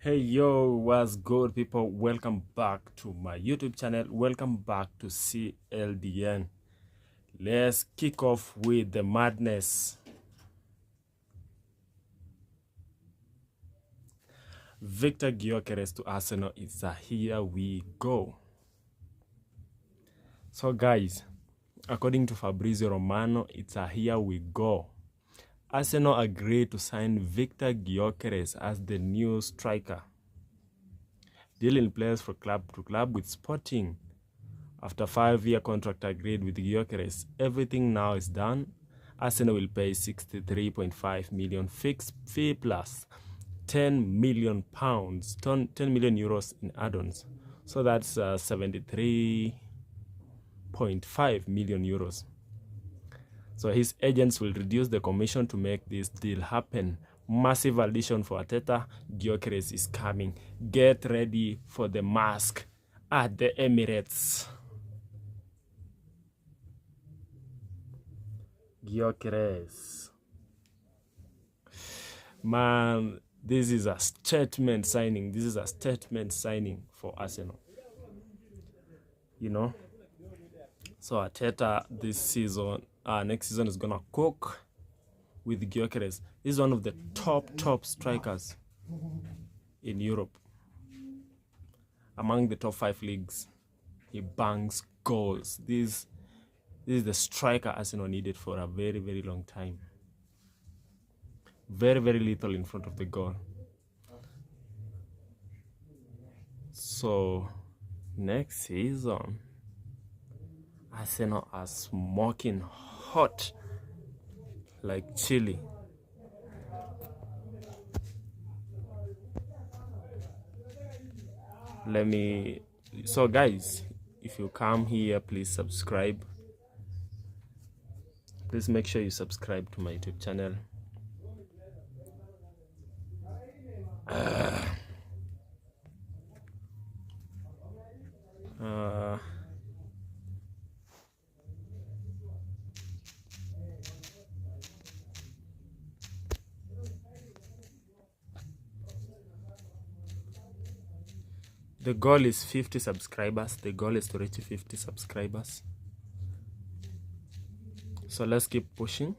Hey yo, what's good people? Welcome back to my YouTube channel. Welcome back to CLDN. Let's kick off with the madness. Victor GYOKERES to Arsenal. It's a here we go. So guys, according to Fabrizio Romano, it's a here we go. Arsenal agreed to sign Victor GYOKERES as the new striker. Dealing players from club to club with Sporting. After 5-year contract agreed with GYOKERES, everything now is done. Arsenal will pay 63.5 million fixed fee plus 10 million pounds, 10 million euros in add-ons. So that's 73.5 million euros. So his agents will reduce the commission to make this deal happen. Massive addition for Arteta. GYOKERES is coming. Get ready for the mask at the Emirates. GYOKERES. Man, this is a statement signing. This is a statement signing for Arsenal. You know? So Arteta this season, next season is gonna cook with GYOKERES. He's one of the top strikers in Europe. Among the top 5 leagues. He bangs goals. This is the striker Arsenal needed for a very long time. Very little in front of the goal. So next season, Arsenal are smoking hot like chili. So guys, if you come here, please subscribe. Please make sure you subscribe to my YouTube channel. The goal is 50 subscribers. The goal is to reach 50 subscribers. So let's keep pushing.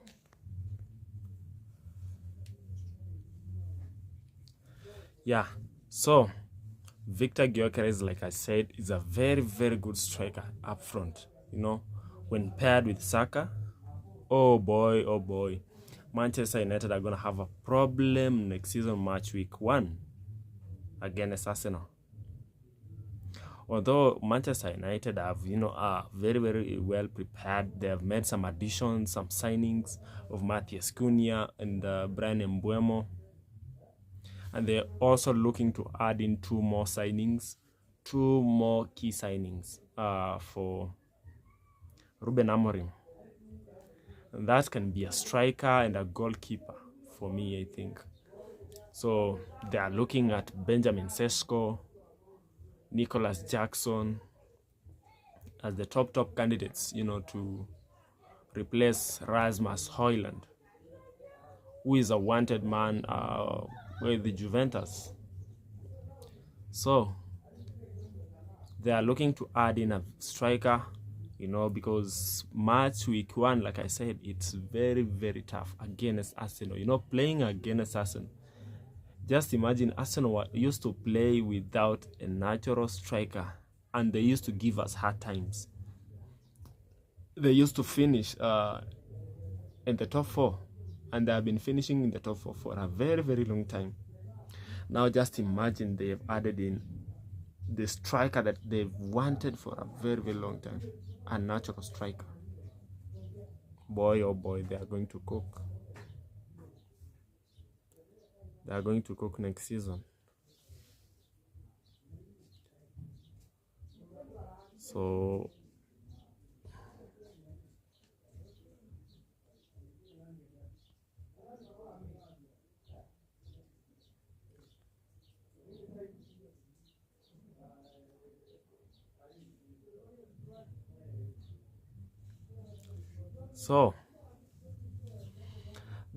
Yeah, so Victor GYOKERES, like I said, is a very good striker up front. You know, when paired with Saka, oh boy, Manchester United are gonna have a problem next season, match week 1 against Arsenal. Although Manchester United have, are very well prepared. They have made some additions, some signings of Matheus Cunha and Brian Mbeumo. And they're also looking to add in 2 more signings, 2 more key signings for Ruben Amorim. And that can be a striker and a goalkeeper for me, I think. So they are looking at Benjamin Sesko, Nicholas Jackson as the top candidates, to replace Rasmus Højlund, who is a wanted man with the Juventus. So they are looking to add in a striker, because match week 1, like I said, it's very tough against Arsenal. Playing against Arsenal. Just imagine Arsenal used to play without a natural striker, and they used to give us hard times. They used to finish in the top 4, and they have been finishing in the top 4 for a very long time. Now just imagine they have added in the striker that they've wanted for a very long time, a natural striker. Boy oh boy, they are going to cook. They are going to cook next season. So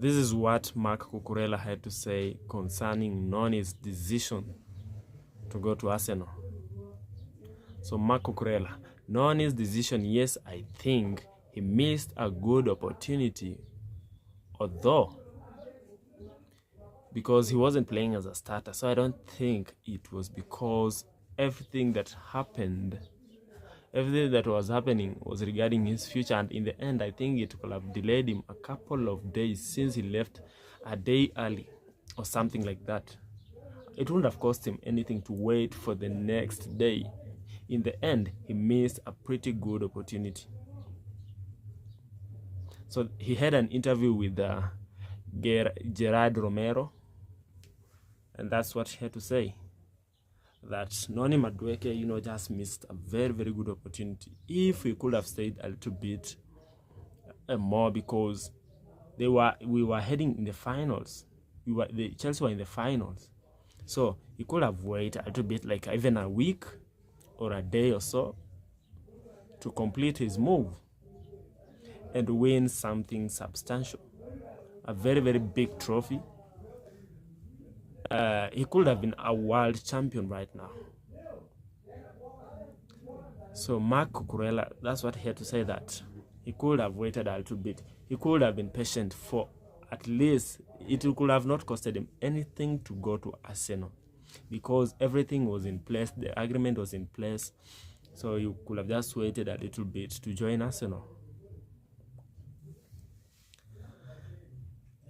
this is what Marc Cucurella had to say concerning Noni's decision to go to Arsenal. So Marc Cucurella, Noni's decision, yes, I think he missed a good opportunity, although because he wasn't playing as a starter. So I don't think it was because everything that was happening was regarding his future, and in the end I think it could have delayed him a couple of days since he left a day early or something like that. It wouldn't have cost him anything to wait for the next day. In the end, he missed a pretty good opportunity. So he had an interview with Gerard Romero, and that's what he had to say. That Noni Madueke, just missed a very, very good opportunity. If we could have stayed a little bit more, because we were heading in the finals. Chelsea were in the finals. So he could have waited a little bit, like even a week or a day or so, to complete his move and win something substantial. A very, very big trophy. He could have been a world champion right now. So Marc Cucurella, that's what he had to say, that he could have waited a little bit. He could have been patient for at least, it could have not costed him anything to go to Arsenal, because everything was in place, the agreement was in place. So you could have just waited a little bit to join Arsenal.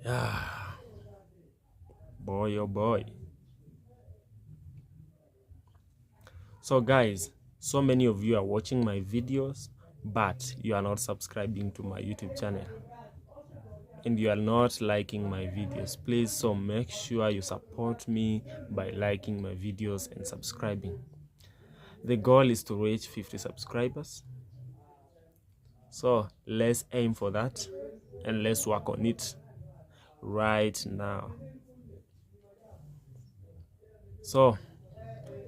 Yeah. Boy, oh boy. So guys, so many of you are watching my videos, but you are not subscribing to my YouTube channel, and you are not liking my videos. Please, so make sure you support me by liking my videos and subscribing. The goal is to reach 50 subscribers. So let's aim for that, and let's work on it right now. So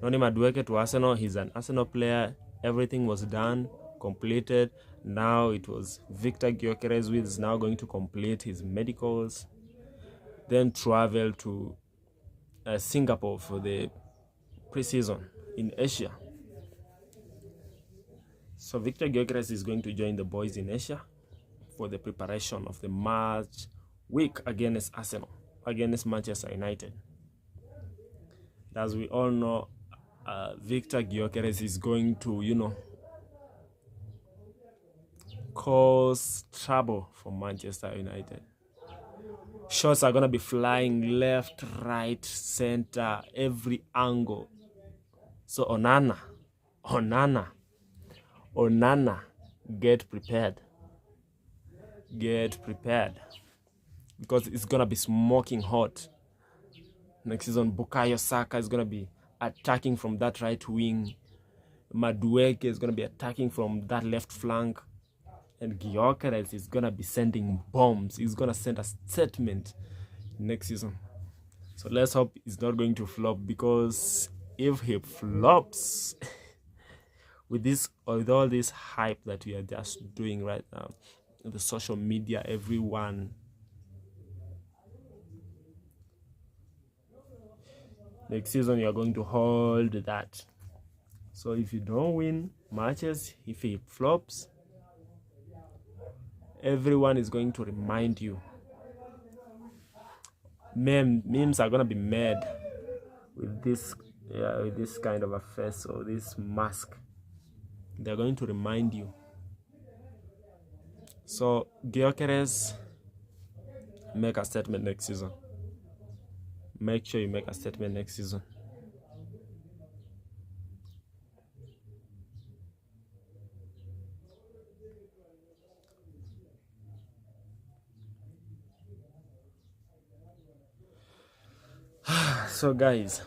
Noni Madueke to Arsenal. He's an Arsenal player. Everything was done, completed. Now it was Victor Gyökeres, who is now going to complete his medicals, then travel to Singapore for the preseason in Asia. So Victor Gyökeres is going to join the boys in Asia for the preparation of the match week against Arsenal, against Manchester United. As we all know, Victor Gyökeres is going to, cause trouble for Manchester United. Shots are going to be flying left, right, center, every angle. So Onana, get prepared. Get prepared. Because it's going to be smoking hot. Next season, Bukayo Saka is going to be attacking from that right wing. Madueke is going to be attacking from that left flank. And Gyökeres is going to be sending bombs. He's going to send a statement next season. So let's hope it's not going to flop, because if he flops with all this hype that we are just doing right now, the social media, everyone, next season you are going to hold that. So if you don't win matches, if he flops, everyone is going to remind you. Memes are going to be made with this kind of a face or this mask. They're going to remind you. So Gyökeres, make a statement next season. Make sure you make a statement next season. So guys,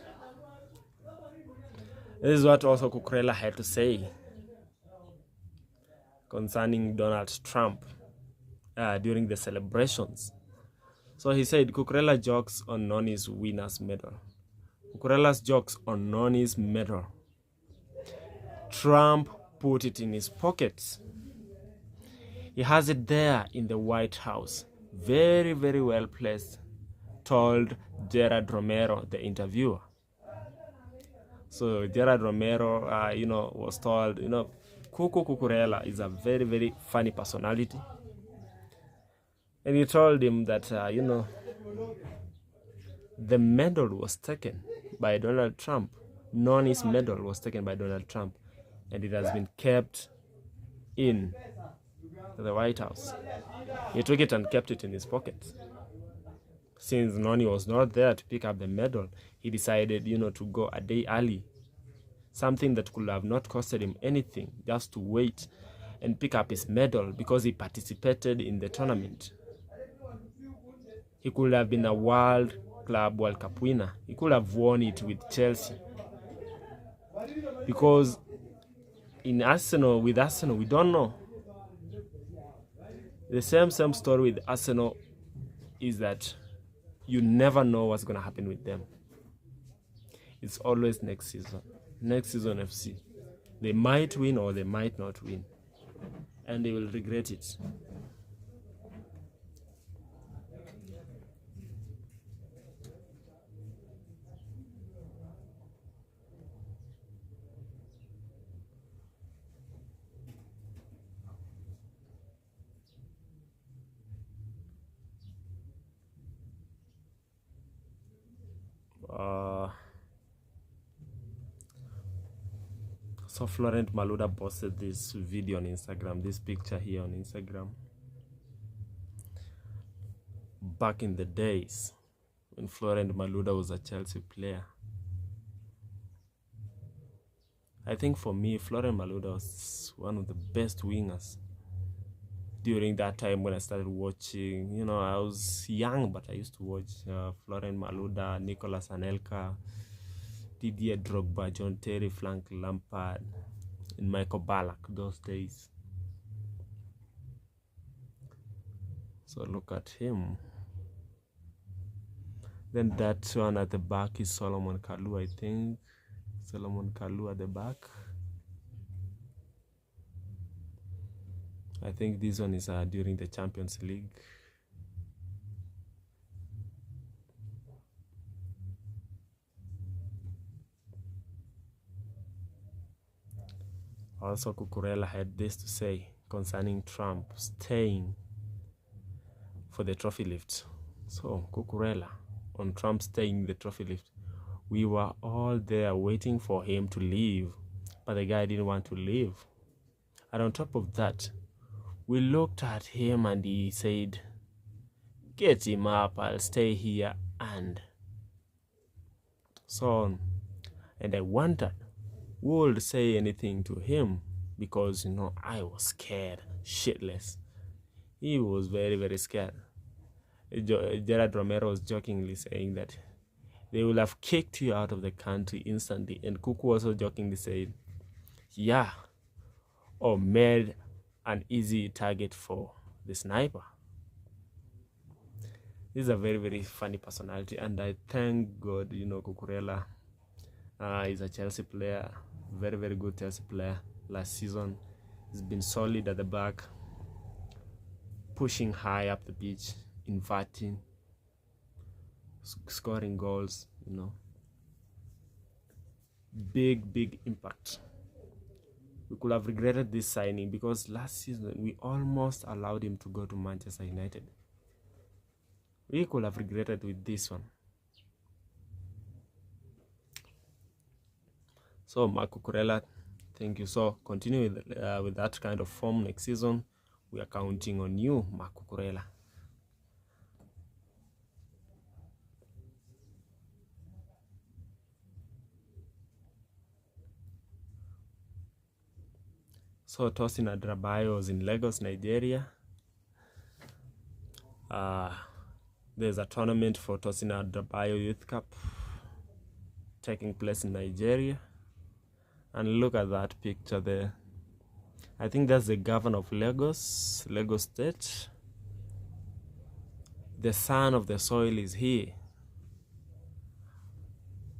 this is what also Cucurella had to say concerning Donald Trump during the celebrations. So he said Cucurella jokes on Noni's winner's medal. Cucurella's jokes on Noni's medal. Trump put it in his pocket. He has it there in the White House. very, very well placed, told Gerard Romero, the interviewer. So Gerard Romero, was told, Cuco Cucurella is a very, very funny personality. And he told him that, the medal was taken by Donald Trump. Noni's medal was taken by Donald Trump. And it has been kept in the White House. He took it and kept it in his pocket. Since Noni was not there to pick up the medal, he decided, to go a day early. Something that could have not costed him anything, just to wait and pick up his medal because he participated in the tournament. He could have been a World Cup winner. He could have won it with Chelsea. Because with Arsenal, we don't know. The same story with Arsenal is that you never know what's going to happen with them. It's always next season. Next season FC. They might win or they might not win. And they will regret it. So Florent Malouda posted this video on Instagram, this picture here on Instagram. Back in the days when Florent Malouda was a Chelsea player. I think for me, Florent Malouda was one of the best wingers during that time when I started watching. I was young, but I used to watch Florent Malouda, Nicolas Anelka, Didier Drogba, John Terry, Frank Lampard, and Michael Ballack those days. So look at him. Then that one at the back is Solomon Kalou, I think. Solomon Kalou at the back. I think this one is during the Champions League. Also, Cucurella had this to say concerning Trump staying for the trophy lift. So, Cucurella, on Trump staying the trophy lift, we were all there waiting for him to leave, but the guy didn't want to leave. And on top of that, we looked at him and he said, "Get him up, I'll stay here," and so on. And I wondered who would say anything to him, because I was scared shitless. He was very, very scared. Gerard Romero was jokingly saying that they will have kicked you out of the country instantly, and Cucu also jokingly said, yeah, or made an easy target for the sniper. This is a very, very funny personality, and I thank God, Cucurella is a Chelsea player, very, very good Chelsea player. Last season, he's been solid at the back, pushing high up the pitch, inverting, scoring goals, Big, big impact. We could have regretted this signing because last season we almost allowed him to go to Manchester United. We could have regretted with this one. So, Marc Cucurella, thank you. So, continue with that kind of form next season. We are counting on you, Marc Cucurella. So, Tosin Adrabayo was in Lagos, Nigeria. There's a tournament for Tosin Adrabayo Youth Cup taking place in Nigeria. And look at that picture there. I think that's the governor of Lagos State. The son of the soil is here.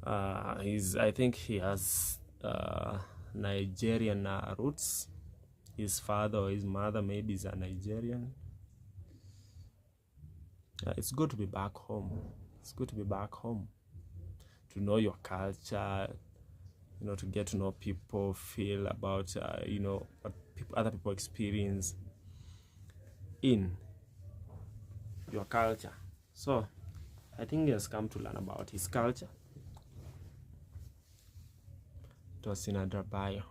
I think he has Nigerian roots. His father or his mother maybe is a Nigerian. It's good to be back home. It's good to be back home, to know your culture, to get to know people, feel about what other people experience in your culture. So I think he has come to learn about his culture. It was in Adrabayo.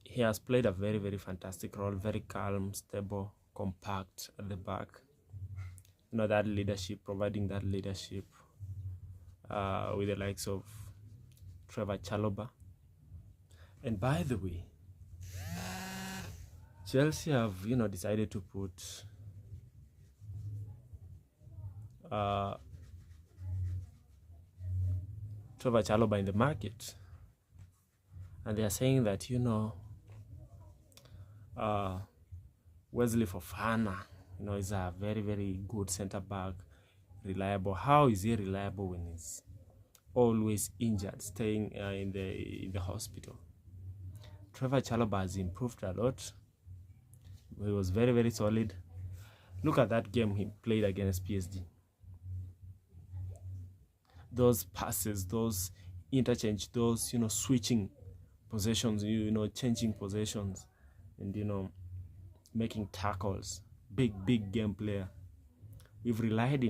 He has played a very, very fantastic role, very calm, stable, compact at the back. That leadership, providing that leadership with the likes of Trevor Chalobah. And by the way, Chelsea have, decided to put Trevor Chalobah in the market. And they are saying that, Wesley Fofana, is a very, very good center back, reliable. How is he reliable when he's always injured, staying in the hospital? Trevor Chalobah has improved a lot. He was very, very solid. Look at that game he played against PSG. Those passes, those interchange, those switching possessions, changing possessions, and making tackles. Big game player. We've relied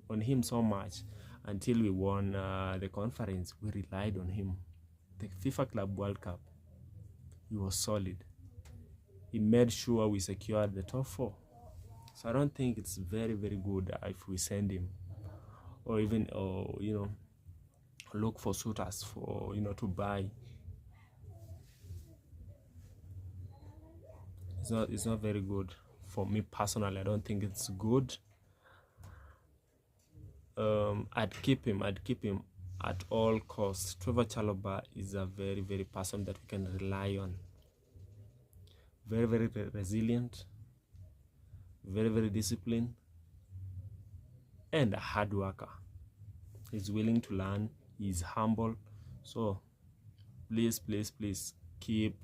on him so much until we won the conference. We relied on him. The FIFA Club World Cup, he was solid. He made sure we secured the top 4. So I don't think it's very, very good if we send him, or even look for suitors for to buy. It's not very good for me personally. I don't think it's good. I'd keep him at all costs. Trevor Chalobah is a very, very person that we can rely on. Very, very resilient, very, very disciplined, and a hard worker. He's willing to learn. He's humble. So please keep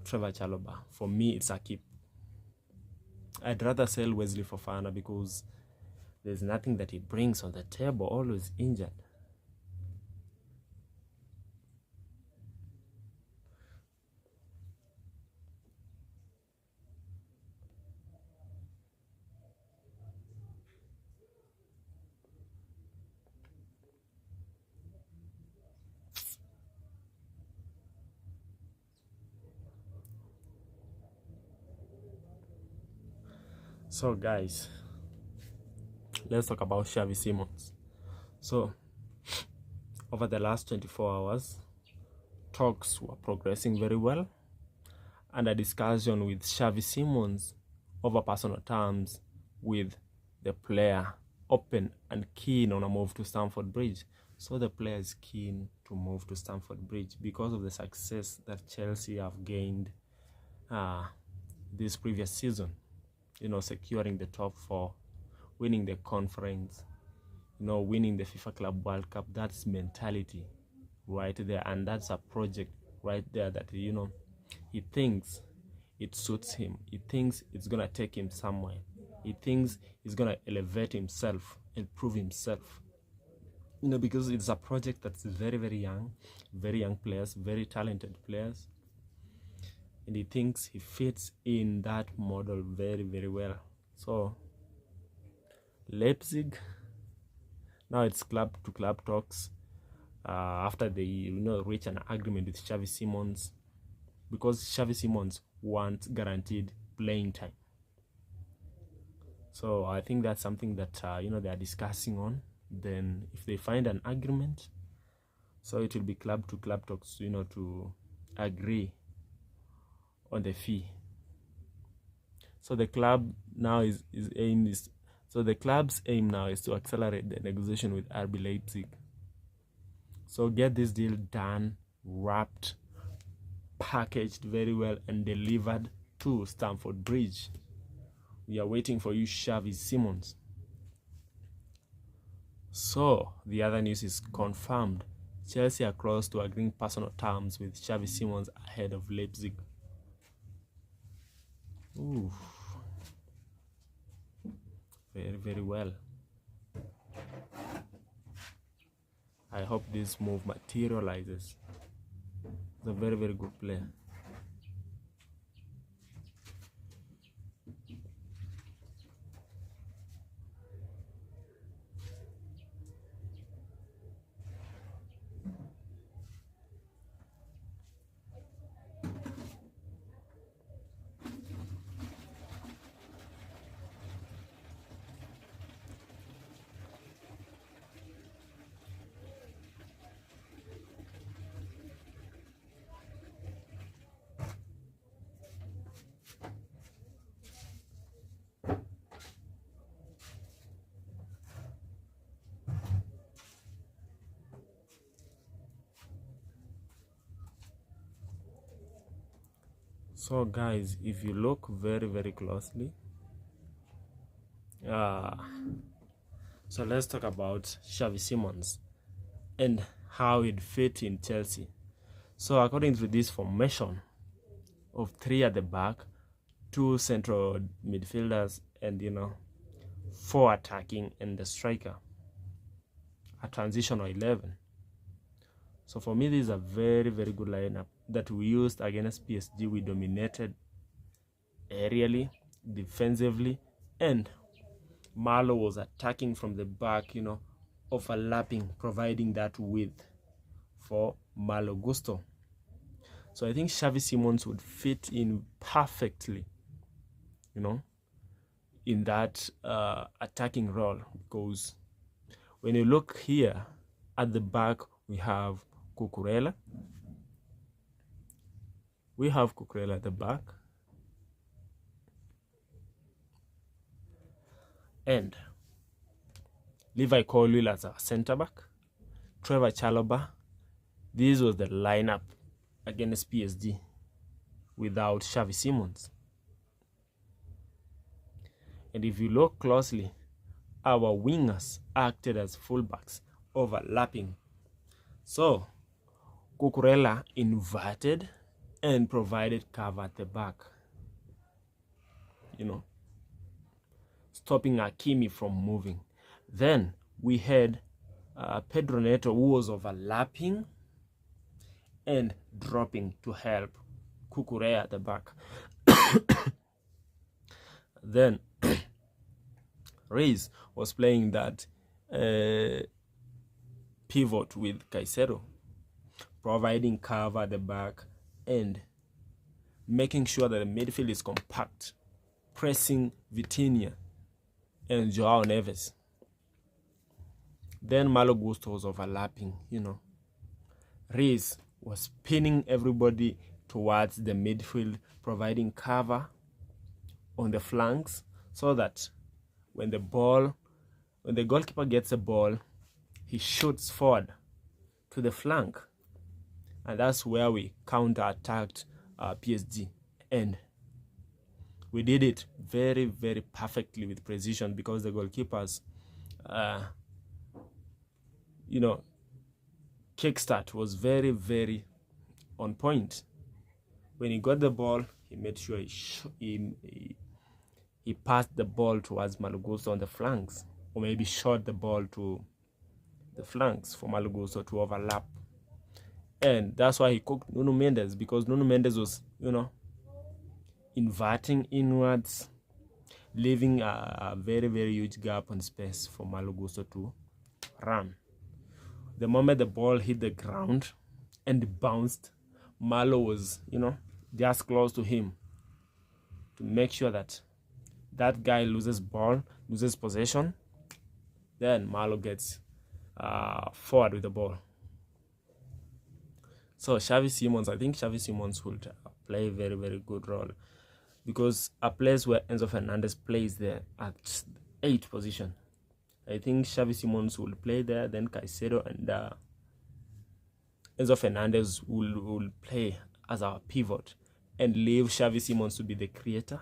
Trevor Chalobah. For me, it's a keep. I'd rather sell Wesley Fofana because there's nothing that he brings on the table, always injured. So guys, let's talk about Xavi Simons. So over the last 24 hours, talks were progressing very well, and a discussion with Xavi Simons over personal terms with the player, open and keen on a move to Stamford Bridge. So the player is keen to move to Stamford Bridge because of the success that Chelsea have gained this previous season. Securing the top 4, winning the conference, winning the FIFA Club World Cup. That's mentality right there, and that's a project right there that he thinks it suits him. He thinks it's gonna take him somewhere. He thinks he's gonna elevate himself and prove himself. Because it's a project that's very, very young players, very talented players. And he thinks he fits in that model very, very well. So Leipzig, now it's club to club talks after they reach an agreement with Xavi Simons, because Xavi Simons wants guaranteed playing time. So I think that's something that they are discussing on. Then if they find an agreement, so it will be club to club talks to agree on the fee. So the club now the club's aim now is to accelerate the negotiation with RB Leipzig. So get this deal done, wrapped, packaged very well, and delivered to Stamford Bridge. We are waiting for you, Xavi Simons. So the other news is confirmed. Chelsea are close to agreeing personal terms with Xavi Simons ahead of Leipzig. Oof. very, very well. I hope this move materializes. He's a very, very good player. So guys, if you look very, very closely, so let's talk about Xavi Simons and how it fit in Chelsea. So according to this formation of 3 at the back, 2 central midfielders, and 4 attacking and the striker, a transitional 11. So for me, this is a very, very good lineup that we used against PSG. We dominated aerially, defensively, and Malo was attacking from the back, overlapping, providing that width for Malo Gusto. So I think Xavi Simons would fit in perfectly, in that attacking role, because when you look here at the back, we have Cucurella. We have Cucurella at the back. And Levi Colwill as a centre-back. Trevor Chalobah. This was the lineup against PSG without Xavi Simons. And if you look closely, our wingers acted as fullbacks, overlapping. So, Cucurella inverted and provided cover at the back, stopping Hakimi from moving. Then we had Pedro Neto, who was overlapping and dropping to help Cucurella at the back. Then Reis was playing that pivot with Caicedo, providing cover at the back and making sure that the midfield is compact, pressing Vitinha and Joao Neves. Then Malo Gusto was overlapping, Reis was pinning everybody towards the midfield, providing cover on the flanks so that when the goalkeeper gets the ball, he shoots forward to the flank. And that's where we counter-attacked PSG. And we did it very, very perfectly with precision, because the goalkeepers, kickstart was very, very on point. When he got the ball, he made sure he passed the ball towards Malo Gusto on the flanks, or maybe shot the ball to the flanks for Malo Gusto to overlap. And that's why he cooked Nuno Mendes, because Nuno Mendes was, inverting inwards, leaving a very, very huge gap on space for Malo Gusto to run. The moment the ball hit the ground and bounced, Malo was, just close to him to make sure that that guy loses possession. Then Malo gets forward with the ball. So Xavi Simons, I think Xavi Simons will play a very, very good role, because a place where Enzo Fernandez plays there at 8th position, I think Xavi Simons will play there. Then Caicedo and Enzo Fernandez will play as our pivot, and leave Xavi Simons to be the creator,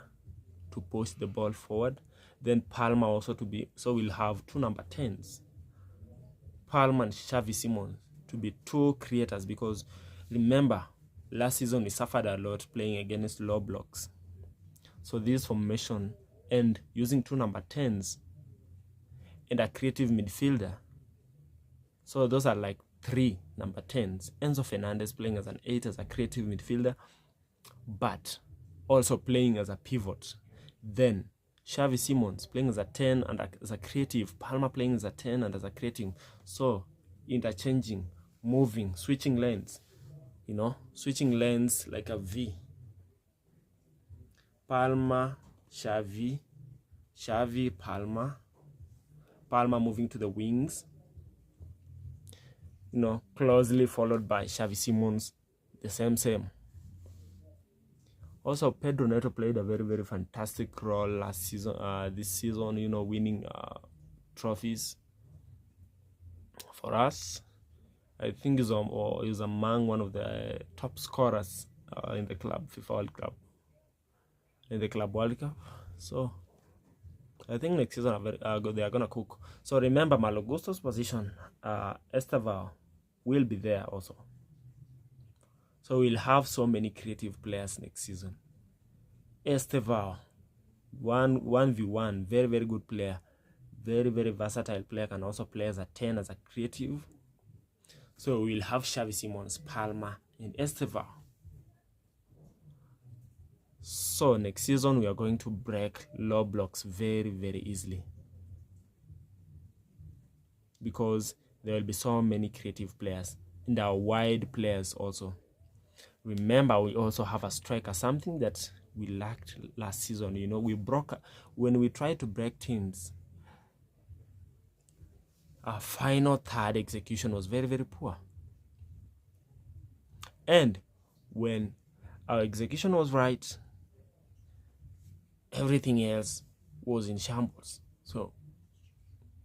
to push the ball forward. Then Palma also to be, so we'll have 2 number 10s, Palma and Xavi Simons, to be 2 creators, because remember, last season we suffered a lot playing against low blocks. So this formation and using 2 number 10s and a creative midfielder. So those are like 3 number 10s. Enzo Fernandez playing as an 8 as a creative midfielder, but also playing as a pivot. Then Xavi Simons playing as a 10 and as a creative. Palma playing as a 10 and as a creative. So interchanging, moving, switching lanes, switching lanes like a V. Palma, Xavi, Palma moving to the wings, closely followed by Xavi Simons, the same. Also, Pedro Neto played a very, very fantastic role last season, this season, winning trophies for us. I think he's among one of the top scorers in the FIFA World Cup, in the Club World Cup. So I think next season they are gonna cook. So remember, Malo Gusto's position, Estevao will be there also. So we'll have so many creative players next season. Estevao, 1v1, very, very good player, very, very versatile player, can also play as a 10 as a creative. So we'll have Xavi Simons, Palma, and Estevao. So next season we are going to break low blocks very, very easily, because there will be so many creative players and our wide players also. Remember, we also have a striker, something that we lacked last season. We broke when we tried to break teams. Our final third execution was very, very poor, and when our execution was right, everything else was in shambles. So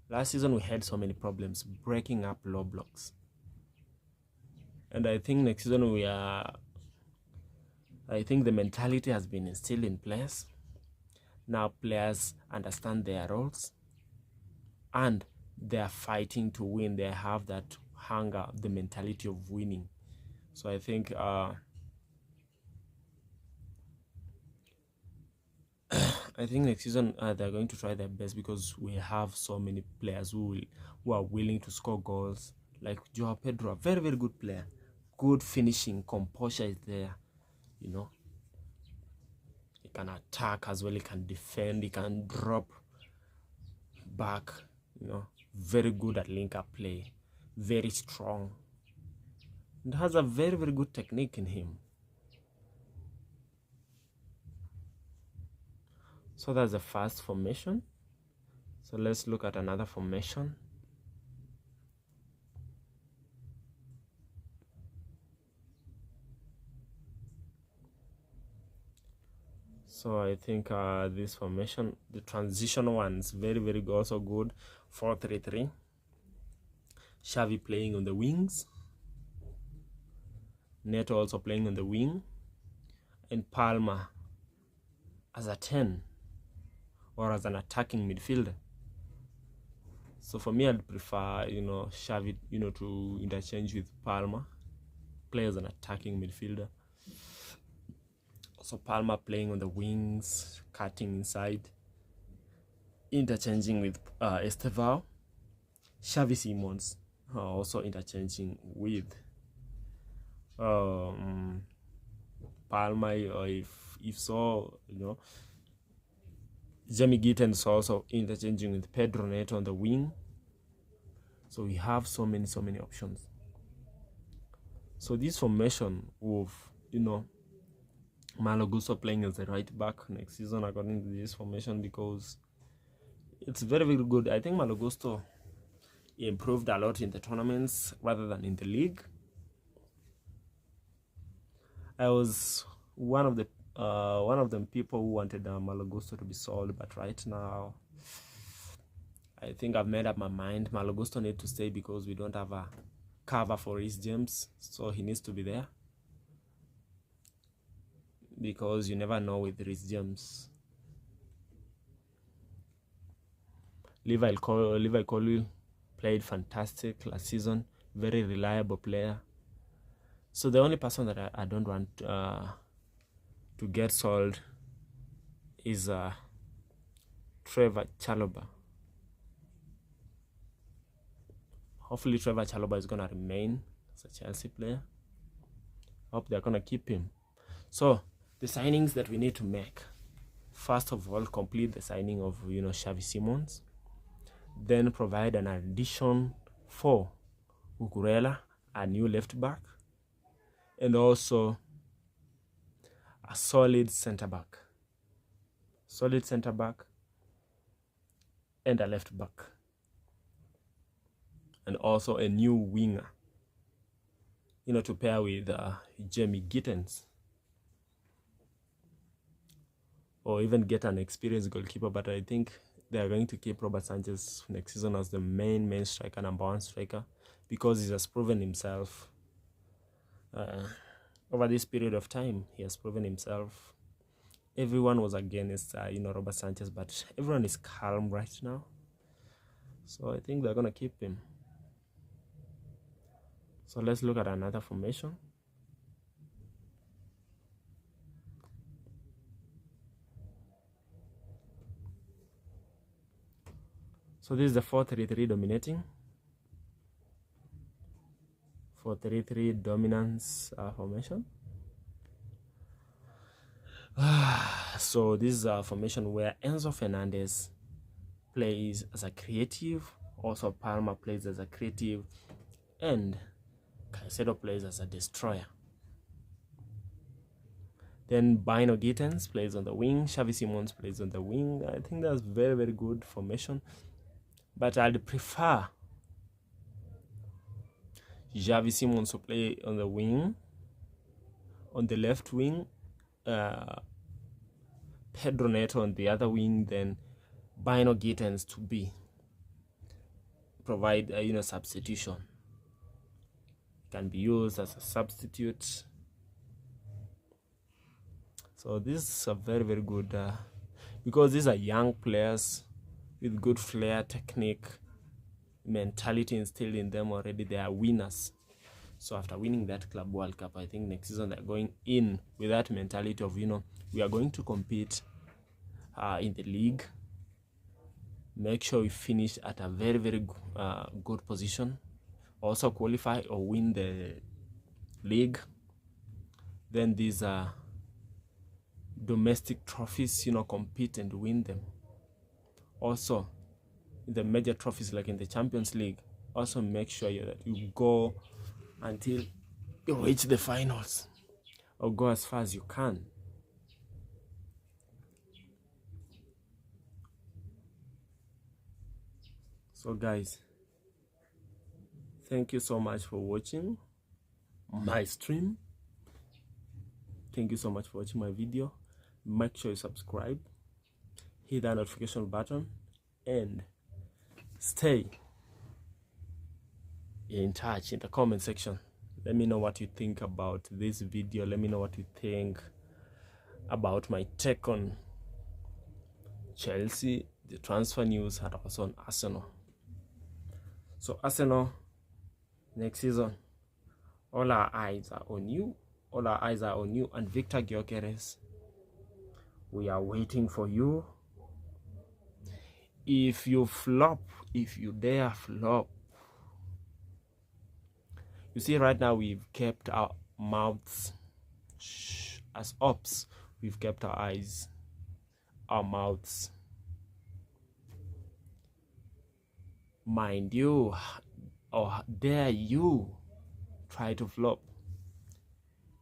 last season we had so many problems breaking up low blocks, and I think next season I think the mentality has been instilled in players. Now players understand their roles and they are fighting to win. They have that hunger, the mentality of winning. So I think next season they're going to try their best, because we have so many players who are willing to score goals. Like Joao Pedro, a very, very good player, good finishing, composure is there. He can attack as well, he can defend, he can drop back, very good at link-up play, very strong, and has a very, very good technique in him. So that's the first formation. So let's look at another formation. So I think this formation, the transition one's very, very good, also good. 4-3-3. Xavi playing on the wings. Neto also playing on the wing. And Palma as a 10 or as an attacking midfielder. So for me, I'd prefer, Xavi, to interchange with Palma, play as an attacking midfielder. So Palma playing on the wings, cutting inside, interchanging with Estevao. Xavi Simons also interchanging with Palma, or if so, Jamie Gittens also interchanging with Pedro Neto on the wing. So we have so many options. So this formation of Malo Gusto playing as a right back next season according to this formation, because it's very, very good. I think Malo Gusto improved a lot in the tournaments rather than in the league. I was one of them people who wanted Malo Gusto to be sold, but right now I think I've made up my mind. Malo Gusto needs to stay because we don't have a cover for Reece James, so he needs to be there, because you never know with Reece James. Levi Colwill played fantastic last season, very reliable player. So the only person that I don't want to get sold is Trevor Chalobah. Hopefully Trevor Chalobah is going to remain as a Chelsea player. Hope they're going to keep him. So the signings that we need to make: first of all, complete the signing of Xavi Simons, then provide an addition for Cucurella, a new left back, and also a solid centre back and a left back, and also a new winger, to pair with Jamie Gittens, or even get an experienced goalkeeper. But I think they are going to keep Robert Sanchez next season as the main striker, number one striker, because he has proven himself over this period of time. He has proven himself. Everyone was against Robert Sanchez, but everyone is calm right now, so I think they're gonna keep him. So let's look at another formation. So this is the 4-3-3 dominating. 4-3-3 dominance formation. So this is a formation where Enzo Fernandez plays as a creative, also Palmer plays as a creative, and Caicedo plays as a destroyer. Then Bino Gittens plays on the wing, Xavi Simons plays on the wing. I think that's very, very good formation, but I'd prefer Xavi Simons to play on the wing, on the left wing, Pedro Neto on the other wing, then Bino Gittens to provide substitution. Can be used as a substitute. So this is a very, very good because these are young players with good flair, technique, mentality instilled in them already. They are winners. So after winning that Club World Cup, I think next season they're going in with that mentality of we are going to compete in the league. Make sure we finish at a very, very good position. Also qualify or win the league. Then these domestic trophies, compete and win them. Also in the major trophies like in the Champions League, also make sure that you go until you reach the finals or go as far as you can. So guys, thank you so much for watching my stream. Thank you so much for watching my video. Make sure you subscribe, hit that notification button, and stay in touch in the comment section. Let me know what you think about this video. Let me know what you think about my take on Chelsea, the transfer news, and also on Arsenal. So Arsenal, next season, all our eyes are on you. All our eyes are on you and Victor Gyökeres. We are waiting for you. If you flop, if you dare flop, you see right now we've kept our mouths as ops. We've kept our eyes, our mouths. Mind you, or dare you try to flop,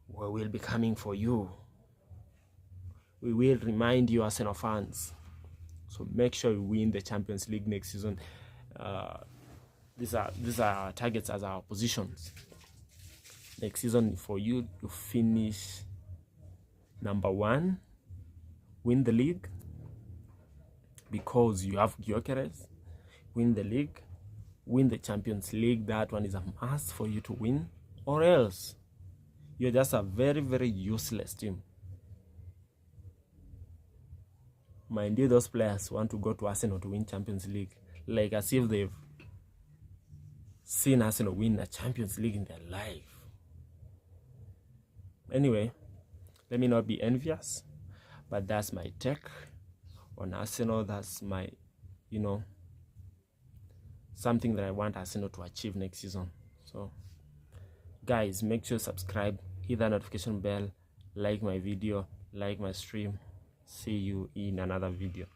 we will be coming for you. We will remind you, Arsenal fans. So make sure you win the Champions League next season. These are our targets as our positions. Next season for you to finish number 1, win the league, because you have Gyökeres. Win the league, win the Champions League. That one is a must for you to win, or else you're just a very, very useless team. Mind you, those players want to go to Arsenal to win Champions League, like as if they've seen Arsenal win a Champions League in their life. Anyway, let me not be envious, but that's my take on Arsenal. That's my, something that I want Arsenal to achieve next season. So guys, make sure you subscribe, hit that notification bell, like my video, like my stream. See you in another video.